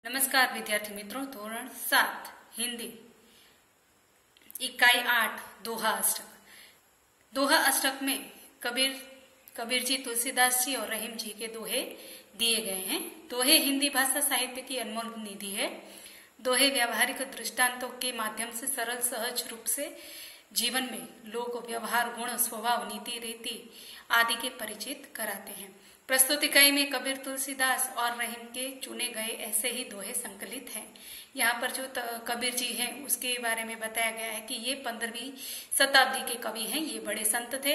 नमस्कार विद्यार्थी मित्रों, धोरण 7 हिंदी इकाई 8 दोहा अष्टक। दोहा अष्टक में कबीर जी, तुलसीदास जी और रहीम जी के दोहे दिए गए हैं। दोहे हिंदी भाषा साहित्य की अनमोल निधि है। दोहे व्यावहारिक दृष्टांतों के माध्यम से सरल सहज रूप से जीवन में लोक व्यवहार, गुण, स्वभाव, नीति, रीति आदि के परिचित कराते हैं। प्रस्तुत इकाई में कबीर, तुलसीदास और रहीम के चुने गए ऐसे ही दोहे संकलित हैं। यहाँ पर जो कबीर जी हैं उसके बारे में बताया गया है कि ये 15वीं शताब्दी के कवि हैं। ये बड़े संत थे।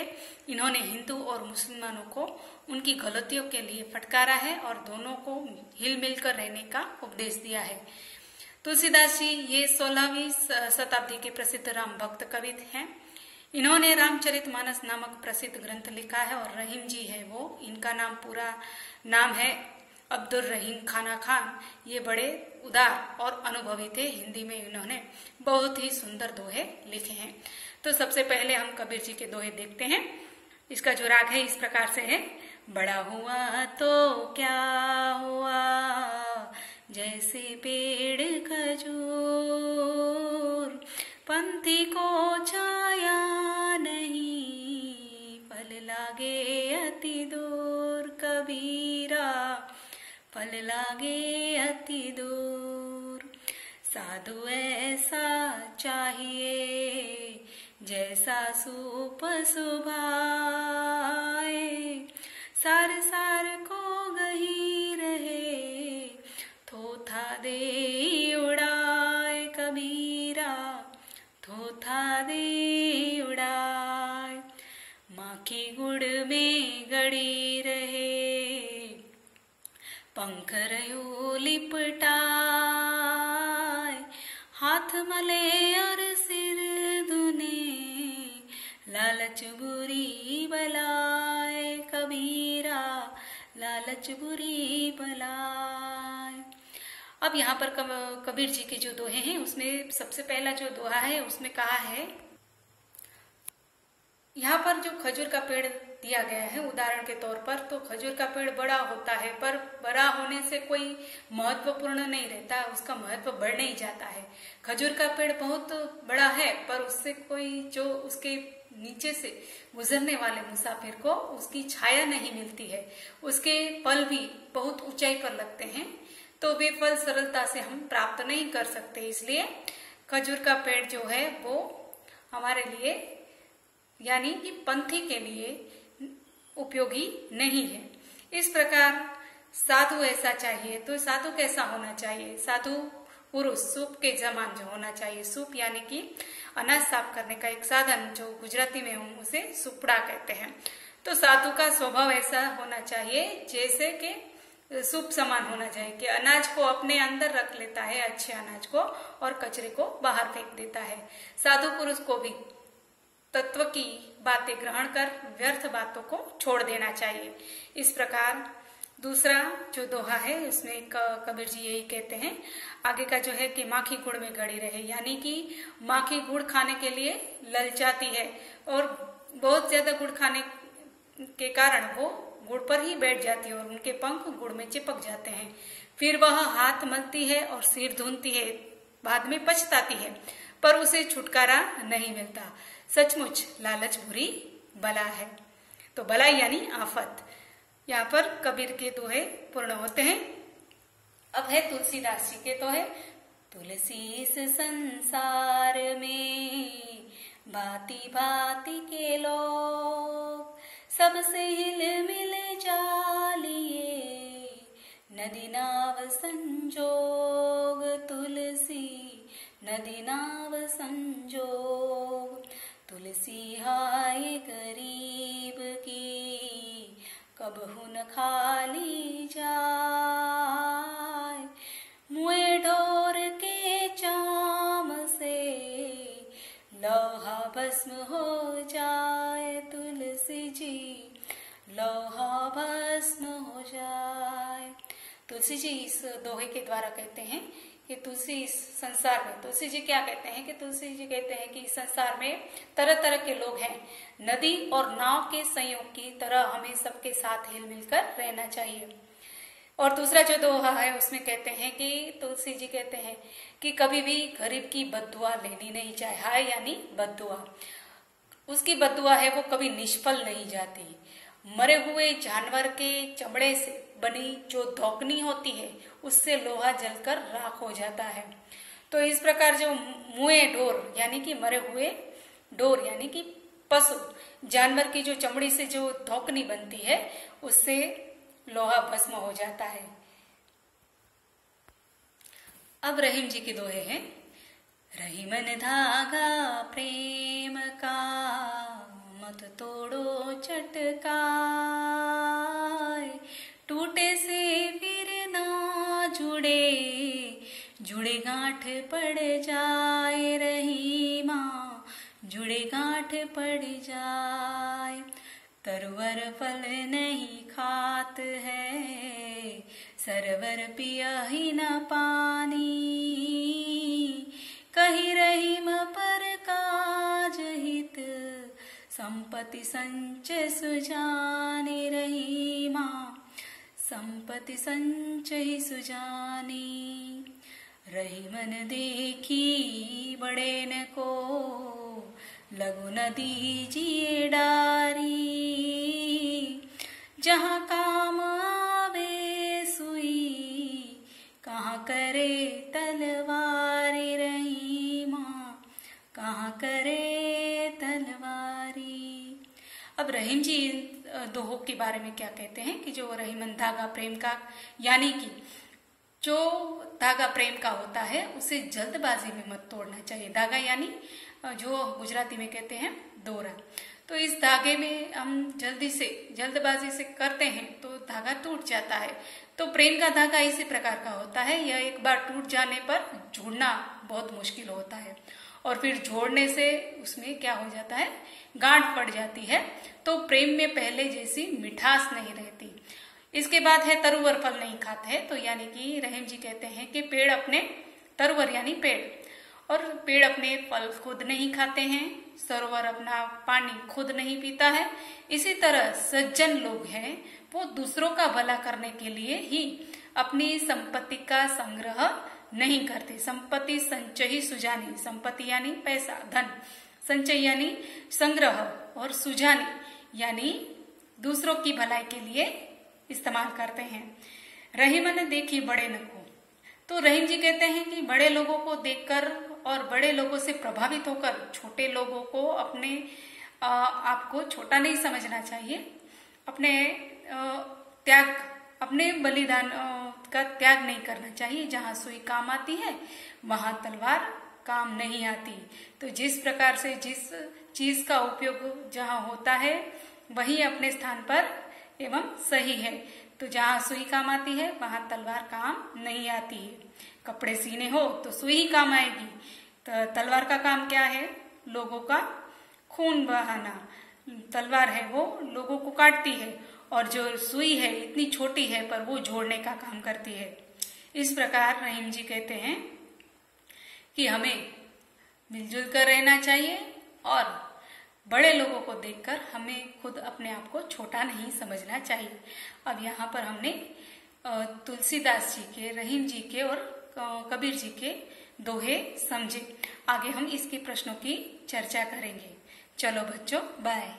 इन्होंने हिंदू और मुसलमानों को उनकी गलतियों के लिए फटकारा है और दोनों को हिल मिलकर रहने का उपदेश दिया है। तुलसीदास जी ये 16वीं शताब्दी के प्रसिद्ध राम भक्त कवि हैं। इन्होंने रामचरितमानस नामक प्रसिद्ध ग्रंथ लिखा है और रहीम जी है वो, इनका पूरा नाम है अब्दुल रहीम खाना खान। ये बड़े उदार और अनुभवी थे। हिंदी में इन्होंने बहुत ही सुंदर दोहे लिखे हैं। तो सबसे पहले हम कबीर जी के दोहे देखते हैं। इसका जो राग है इस प्रकार से है। बड़ा हुआ तो क्या हुआ, जैसे पेड़ खजूर, पंथी को छाया नहीं, फल लागे अति दूर। कबीरा फल लागे अति दूर। साधु ऐसा चाहिए, जैसा सूप सुभाए, सार सार को गही रहे, थोथा दे उड़ाए। कबीरा थोथा दे उड़ाए। माखी गुड़ में गड़ी रहे, पंख रयो लिपटाए, हाथ मले और सिर धुने, लालच बुरी बलाए। कबीरा लालच बुरी बलाए। अब यहाँ पर कबीर जी के जो दोहे हैं उसमें सबसे पहला जो दोहा है उसमें कहा है, यहाँ पर जो खजूर का पेड़ दिया गया है उदाहरण के तौर पर, तो खजूर का पेड़ बड़ा होता है पर बड़ा होने से कोई महत्वपूर्ण नहीं रहता, उसका महत्व बढ़ नहीं जाता है। खजूर का पेड़ बहुत बड़ा है पर उससे कोई जो उसके नीचे से गुजरने वाले मुसाफिर को उसकी छाया नहीं मिलती है, उसके फल भी बहुत ऊंचाई पर लगते हैं, तो वे फल सरलता से हम प्राप्त नहीं कर सकते। इसलिए खजूर का पेड़ जो है वो हमारे लिए यानी कि पंथी के लिए उपयोगी नहीं है। इस प्रकार साधु ऐसा चाहिए, तो साधु कैसा होना चाहिए? साधु पुरुष सूप के समान जो होना चाहिए। सूप यानी कि अनाज साफ करने का एक साधन, जो गुजराती में हम उसे सुपड़ा कहते हैं। तो साधु का स्वभाव ऐसा होना चाहिए जैसे कि सूप समान होना चाहिए कि अनाज को अपने अंदर रख लेता है, अच्छे अनाज को, और कचरे को बाहर फेंक देता है। साधु पुरुष को भी तत्व की बातें ग्रहण कर व्यर्थ बातों को छोड़ देना चाहिए। इस प्रकार दूसरा जो दोहा है उसमें कबीर जी यही कहते हैं। आगे का जो है कि माखी गुड़ में गड़ी रहे, यानी कि माखी गुड़ खाने के लिए ललचाती है और बहुत ज्यादा गुड़ खाने के कारण वो गुड़ पर ही बैठ जाती है और उनके पंख गुड़ में चिपक जाते हैं। फिर वह हाथ मलती है और सिर धुनती है, बाद में पछताती है, पर उसे छुटकारा नहीं मिलता। सचमुच लालच बुरी बला है। तो बला यानी आफत। यहाँ पर कबीर के दोहे पूर्ण होते हैं। अब है तुलसीदास जी के दोहे। तुलसी इस संसार में भांति भांति के लोग, सबसे हिल मिल जालिए, नदी नाव संजोग। तुलसी नदी नाव संजोग। तुलसी हाय गरीब की, कबहू न खाली जाए, मुए ढोर के चाम से, लोहा भस्म हो जाए। तुलसी जी लोहा भस्म हो जाए। तुलसी जी इस दोहे के द्वारा कहते हैं कि तुलसी इस संसार में, तुलसी जी क्या कहते हैं कि तुलसी जी कहते हैं कि इस संसार में तरह तरह के लोग हैं। नदी और नाव के संयोग की तरह हमें सबके साथ हिल मिलकर रहना चाहिए। और दूसरा जो दोहा है उसमें कहते हैं कि तुलसी जी कहते हैं कि कभी भी गरीब की बद्दुआ लेनी नहीं चाहिए। हाय यानी बद्दुआ, उसकी बद्दुआ है वो कभी निष्फल नहीं जाती। मरे हुए जानवर के चमड़े से बनी जो धौकनी होती है उससे लोहा जलकर राख हो जाता है। तो इस प्रकार जो मुए डोर यानी कि मरे हुए डोर यानी कि पशु जानवर की जो चमड़ी से जो धौकनी बनती है उससे लोहा भस्म हो जाता है। अब रहीम जी के दोहे हैं। रही मन धागा प्रेम का, मत तोड़ो चटकाए, टूटे से फिर ना जुड़े, जुड़े गांठ पड़ जाए रहीमा, जुड़े गांठ पड़ जाए। तरवर फल नहीं खात है, सरवर पिया ही न पानी, कही रहीम पर काज हित, संपत्ति संचय सुजाने रहीमा, संपत्ति संचय सुजानी। रही मन देखी बड़े न को, लगु न दीजिए डारी, जहाँ काम आवे सुई, कहाँ करे तलवारी रहीमा, कहाँ करे तलवारी। अब रहीम जी दोहों के बारे में क्या कहते हैं कि जो रहीमन धागा प्रेम का यानी कि जो धागा प्रेम का होता है उसे जल्दबाजी में मत तोड़ना चाहिए। धागा यानी जो गुजराती में कहते हैं दोरा। तो इस धागे में हम जल्दबाजी से करते हैं तो धागा टूट जाता है। तो प्रेम का धागा इसी प्रकार का होता है, यह एक बार टूट जाने पर जोड़ना बहुत मुश्किल होता है और फिर जोड़ने से उसमें क्या हो जाता है, गांठ पड़ जाती है। तो प्रेम में पहले जैसी मिठास नहीं रहती। इसके बाद है तरुवर फल नहीं खाते है। तो यानी कि रहीम जी कहते हैं कि पेड़ अपने तरुवर यानी पेड़, और पेड़ अपने फल खुद नहीं खाते हैं, सरोवर अपना पानी खुद नहीं पीता है। इसी तरह सज्जन लोग हैं वो दूसरों का भला करने के लिए ही अपनी संपत्ति का संग्रह नहीं करते। संपत्ति संचय सुजानी, संपत्ति यानी पैसा धन, संचय यानी संग्रह, और सुजानी यानी दूसरों की भलाई के लिए इस्तेमाल करते हैं। रहीम ने देखी बड़े न को। तो रहीम जी कहते हैं कि बड़े लोगों को देखकर और बड़े लोगों से प्रभावित होकर छोटे लोगों को अपने आप को छोटा नहीं समझना चाहिए। अपने त्याग, अपने बलिदान का त्याग नहीं करना चाहिए। जहाँ सुई काम आती है वहां तलवार काम नहीं आती। तो जिस प्रकार से जिस चीज का उपयोग जहाँ होता है वही अपने स्थान पर एवं सही है। तो जहाँ सुई काम आती है वहां तलवार काम नहीं आती है। कपड़े सीने हो तो सुई काम आएगी। तो तलवार का काम क्या है, लोगों का खून बहाना। तलवार है वो लोगों को काटती है, और जो सुई है इतनी छोटी है पर वो जोड़ने का काम करती है। इस प्रकार रहीम जी कहते हैं कि हमें मिलजुल कर रहना चाहिए और बड़े लोगों को देखकर हमें खुद अपने आप को छोटा नहीं समझना चाहिए। अब यहाँ पर हमने तुलसीदास जी के, रहीम जी के और कबीर जी के दोहे समझे। आगे हम इसके प्रश्नों की चर्चा करेंगे। चलो बच्चों, बाय।